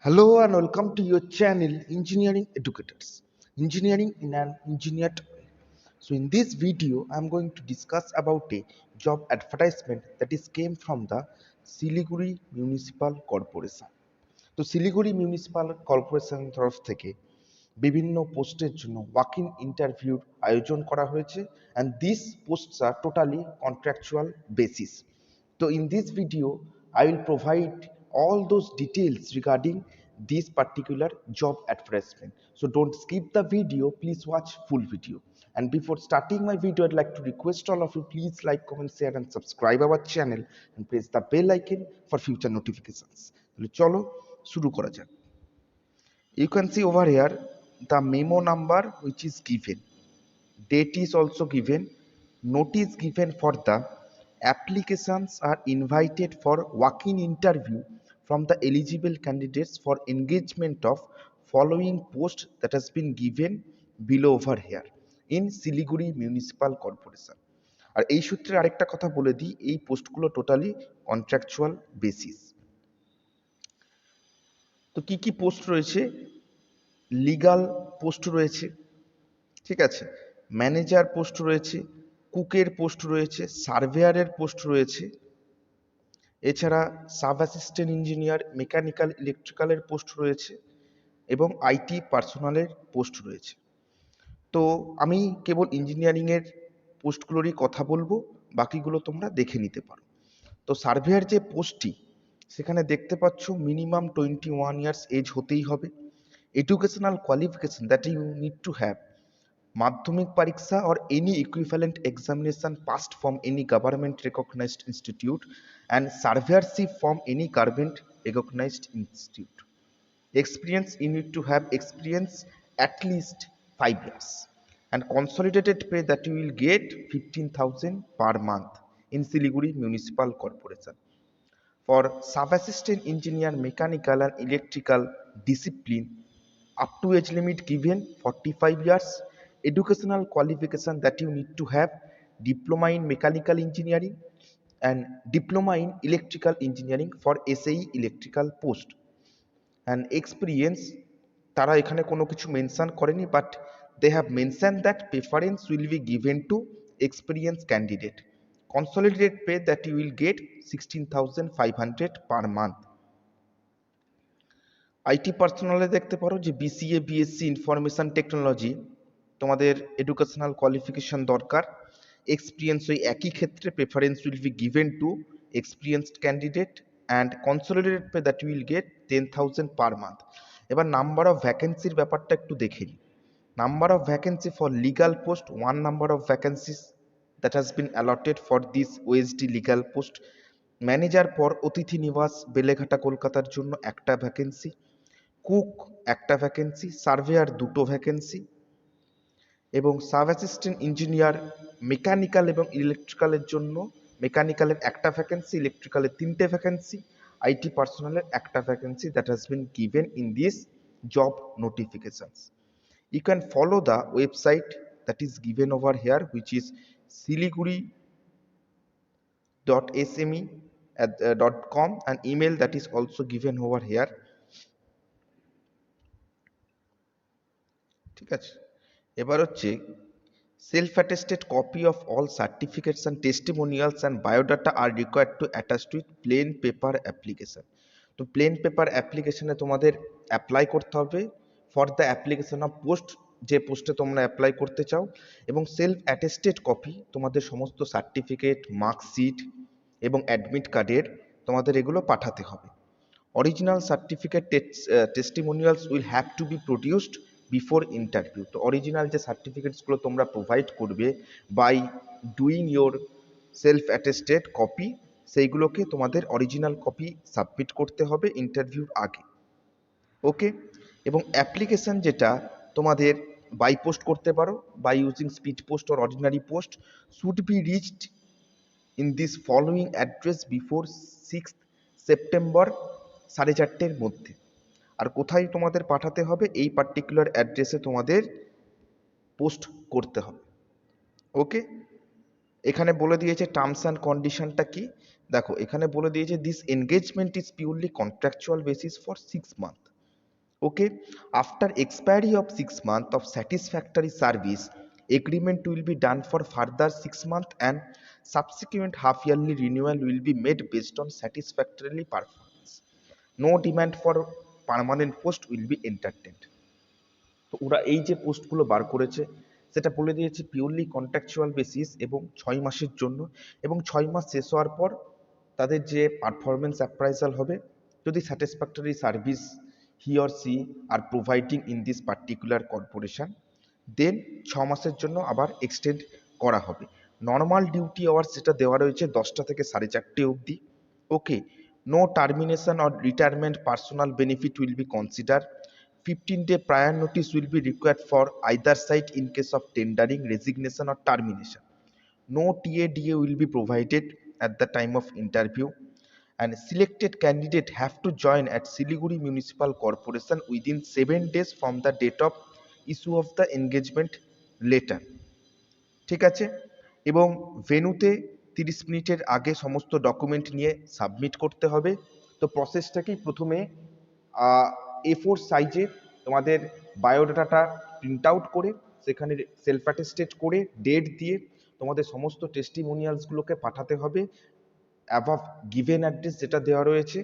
Hello and welcome to your channel Engineering Educators. Engineering in an engineered way. So in this video I am going to discuss about a job advertisement that is came from the Siliguri Municipal Corporation. তো Siliguri municipal corporation তরফ থেকে বিভিন্ন পোস্টের জন্য walk in ইন্টারভিউর আয়োজন করা হয়েছে and this posts are totally contractual basis. So in this video I will provide all those details regarding this particular job advertisement. So don't skip the video, please watch full video. And before starting my video I'd like to request all of you, please like, comment, share and subscribe our channel and press the bell icon for future notifications. চলো শুরু করা যাক. You can see over here the memo number which is given, date is also given, notice given for the applications are invited for walk-in interview from the eligible candidates for engagement of following post that has been given below over here in Siliguri Municipal Corporation. আর এই সূত্রে আরেকটা কথা বলে দিই, এই পোস্টগুলো totally contractual basis. তো কি কি পোস্ট রয়েছে? লিগাল পোস্ট রয়েছে, ঠিক আছে, ম্যানেজার পোস্ট রয়েছে, কুকের পোস্ট রয়েছে, সার্ভেয়ারের পোস্ট রয়েছে, এছাড়া সাব অ্যাসিস্ট্যান্ট ইঞ্জিনিয়ার, মেকানিক্যাল, ইলেকট্রিক্যালের পোস্ট রয়েছে এবং আইটি পার্সোনালের পোস্ট রয়েছে. তো আমি কেবল ইঞ্জিনিয়ারিংয়ের পোস্টগুলোরই কথা বলবো, বাকিগুলো তোমরা দেখে নিতে পারো. তো সার্ভেয়ার যে পোস্টটি, সেখানে দেখতে পাচ্ছ মিনিমাম 21 ইয়ার্স এজ হতেই হবে. Educational qualification that you need to have Madhyamik পরীক্ষা or any equivalent examination passed from any government recognized institute and surveyorship from any government recognized institute. Experience, you need to have experience at least 5 years and consolidated pay that you will get 15,000 per month in Siliguri Municipal Corporation. For sub-assistant engineer, mechanical and electrical discipline, up to age limit given 45 years. Educational qualification that you need to have diploma in mechanical engineering and diploma in electrical engineering for SAE electrical post. And experience, তারা এখানে কোনো কিছু mention করেনি, but they have mentioned that preference will be given to experienced candidate. Consolidated pay that you will get 16,500 per month. IT পার্সোনালে দেখতে পারো যে BCA, BSc information technology তোমাদের educational qualification দরকার. এক্সপিরিয়েন্স ওই একই ক্ষেত্রে, preference will be given to experienced candidate and consolidated pay that will get 10,000 per month. এবার number of ভ্যাকেন্সির ব্যাপারটা একটু দেখে নিই. Number of vacancy for legal post, 1 number of vacancies that has been allotted for this OSD legal post. Manager পর অতিথি নিবাস বেলেঘাটা কলকাতার জন্য একটা ভ্যাকেন্সি, কুক একটা ভ্যাকেন্সি, সার্ভেয়ার দুটো ভ্যাকেন্সি এবং সাব অ্যাসিস্ট্যান্ট ইঞ্জিনিয়ার মেকানিক্যাল এবং ইলেকট্রিক্যালের জন্য মেকানিক্যালের একটা ভ্যাকেন্সি, ইলেকট্রিক্যালের তিনটে ভ্যাকেন্সি, আইটি পার্সোনালের একটা vacancy that has been given in this job notifications. You can follow the website that is given over here, which is siliguri.sme.com, and email that is also given over here. ঠিক আছে, এবার হচ্ছে self attested copy of all certificates and testimonials and biodata R required to attach to it plane paper application. তো plane paper অ্যাপ্লিকেশনে তোমাদের apply করতে হবে for the application of post, যে পোস্টে তোমরা অ্যাপ্লাই করতে চাও, এবং সেলফ অ্যাটেস্টেড কপি তোমাদের সমস্ত সার্টিফিকেট, মার্কশিট এবং অ্যাডমিট কার্ডের তোমাদের এগুলো পাঠাতে হবে. Original certificate testimonials will have to be produced before interview. তো অরিজিনাল যে সার্টিফিকেটসগুলো তোমরা প্রোভাইড করবে by doing yourself attested copy, সেইগুলোকে তোমাদের অরিজিনাল কপি সাবমিট করতে হবে ইন্টারভিউর আগে. ওকে, এবং অ্যাপ্লিকেশন যেটা তোমাদের বাই পোস্ট করতে পারো, by using speed post or ordinary post, should be reached in this following address before 6 September 4:30 মধ্যে. আর কোথায় তোমাদের পাঠাতে হবে? এই পার্টিকুলার অ্যাড্রেসে তোমাদের পোস্ট করতে হবে. ওকে, এখানে বলে দিয়েছে টার্মস অ্যান্ড কন্ডিশনটা কি. দেখো এখানে বলে দিয়েছে this engagement is purely contractual basis for 6 month. Okay, after expiry of 6 months of satisfactory service, agreement will be done for further 6 months, and subsequent half yearly renewal will be made based on satisfactory performance. No demand for permanent post will be entertained. তো ওরা এই যে পোস্টগুলো বার করেছে সেটা বলে দিয়েছে purely contractual basis এবং 6 মাসের জন্য, এবং 6 মাস শেষ হওয়ার পর তাদের যে পারফরমেন্স অ্যাপ্রাইজাল হবে, যদি satisfactory service he or she are providing in this particular corporation, then 6 মাসের জন্য আবার এক্সটেন্ড করা হবে। নর্মাল ডিউটি আওয়ার্স যেটা দেওয়া রয়েছে 10টা থেকে 4:30 অবধি। Okay, no termination or retirement personal benefit will be consider. 15-day prior notice will be required for either side in case of tendering, resignation or termination. No TADA will be provided at the time of interview, and selected candidate have to join at Siliguri Municipal Corporation within 7 days from the date of issue of the engagement letter. ঠিক আছে, এবং ভেন্যুতে 30 মিনিটের আগে সমস্ত document নিয়ে submit করতে হবে। তো প্রসেসটাকেই প্রথমে A4 সাইজের তোমাদের বায়োডাটাটা প্রিন্ট আউট করে সেখানে সেলফ অ্যাটেস্টেড করে ডেট দিয়ে তোমাদের সমস্ত টেস্টিমোনিয়ালসগুলোকে পাঠাতে হবে অ্যাবাভ গিভেন অ্যাড্রেস যেটা দেওয়া রয়েছে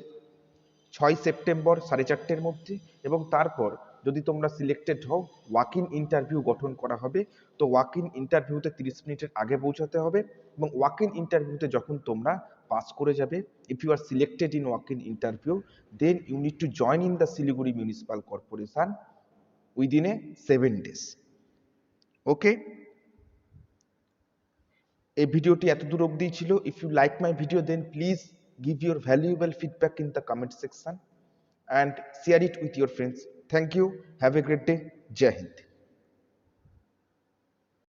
6 সেপ্টেম্বর 4:30-র মধ্যে। এবং তারপর যদি তোমরা সিলেক্টেড হও ওয়াক ইন ইন্টারভিউ গঠন করা হবে। তো ওয়াক ইন ইন্টারভিউতে 30 মিনিটের আগে পৌঁছাতে হবে, এবং ওয়াক ইন ইন্টারভিউতে যখন তোমরা পাস করে যাবে, if you are selected in walk in interview, then you need to join in the Siliguri municipal corporation within a 7 days। Okay, এই ভিডিওটি এতদূর অবধি ছিল। If you like my video then please give your valuable feedback in the comment section and share it with your friends. Thank you. Have a great day. Jai Hind.